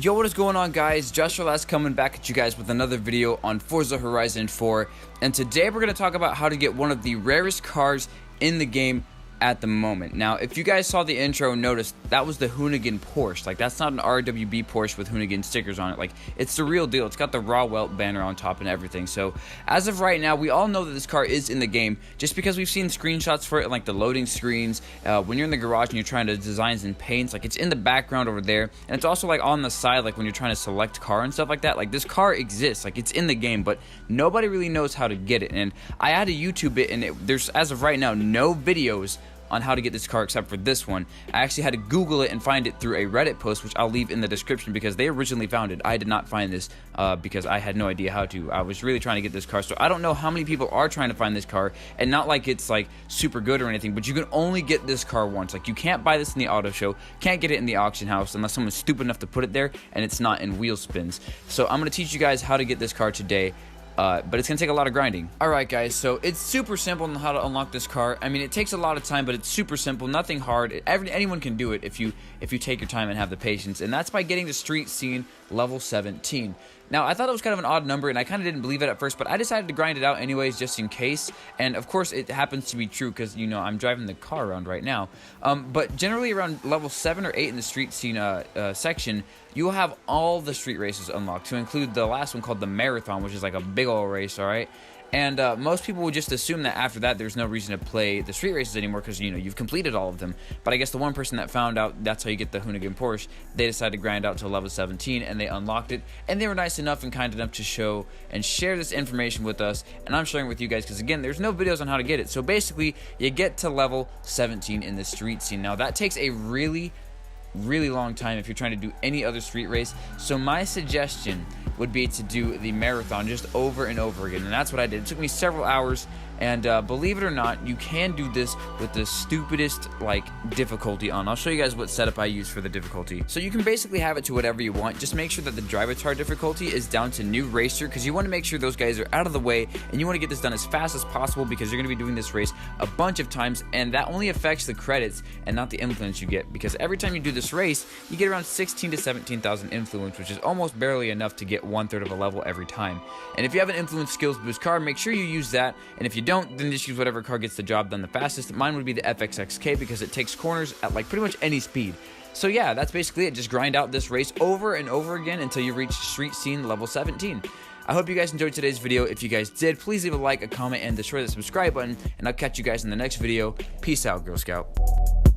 Yo, what is going on, guys? Joshua Last coming back at you guys with another video on Forza Horizon 4, and today we're going to talk about how to get one of the rarest cars in the game at the moment. Now, if you guys saw the intro and noticed, that was the Hoonigan Porsche. Like, that's not an RWB Porsche with Hoonigan stickers on it. Like, it's the real deal. It's got the raw welt banner on top and everything. So, as of right now, we all know that this car is in the game just because we've seen screenshots for it, like the loading screens, when you're in the garage and you're trying to designs and paints. Like, it's in the background over there, and it's also like on the side, like when you're trying to select car and stuff like that. Like, this car exists, like it's in the game, but nobody really knows how to get it. And I had to YouTube it, and there's, as of right now, no videos on how to get this car except for this one. I actually had to Google it and find it through a Reddit post, which I'll leave in the description because they originally found it. I did not find this because I had no idea how to. I was really trying to get this car, so I don't know how many people are trying to find this car, and not like it's like super good or anything, but you can only get this car once. Like, you can't buy this in the auto show, can't get it in the auction house unless someone's stupid enough to put it there and it's not in wheel spins. So I'm going to teach you guys how to get this car today. But it's going to take a lot of grinding. Alright guys, so it's super simple on how to unlock this car. I mean, it takes a lot of time, but it's super simple, nothing hard. Anyone can do it if you take your time and have the patience, and that's by getting the street scene level 17. Now, I thought it was kind of an odd number, and I kind of didn't believe it at first, but I decided to grind it out anyways, just in case. And of course, it happens to be true because, you know, I'm driving the car around right now. But generally around level 7 or 8 in the street scene section, you will have all the street races unlocked, to include the last one called the Marathon, which is like a big old race, alright? And most people would just assume that after that there's no reason to play the street races anymore because, you know, you've completed all of them. But I guess the one person that found out that's how you get the Hoonigan Porsche, they decided to grind out to level 17 and they unlocked it. And they were nice enough and kind enough to show and share this information with us. And I'm sharing it with you guys because, again, there's no videos on how to get it. So basically, you get to level 17 in the street scene. Now, that takes a really long time if you're trying to do any other street race. So my suggestion would be to do the Marathon just over and over again, and that's what I did. It took me several hours, and believe it or not, you can do this with the stupidest like difficulty on. I'll show you guys what setup I use for the difficulty. So you can basically have it to whatever you want. Just make sure that the drivatar difficulty is down to new racer, because you want to make sure those guys are out of the way, and you want to get this done as fast as possible because you're going to be doing this race a bunch of times, and that only affects the credits and not the influence you get, because every time you do this race you get around 16 to 17,000 influence, which is almost barely enough to get 1/3 of a level every time. And if you have an influence skills boost car, make sure you use that, and if you don't, then just use whatever car gets the job done the fastest. Mine would be the FXXK because it takes corners at like pretty much any speed. So yeah, that's basically it. Just grind out this race over and over again until you reach street scene level 17. I hope you guys enjoyed today's video. If you guys did, please leave a like, a comment, and destroy the subscribe button, and I'll catch you guys in the next video. Peace out, Girl Scout.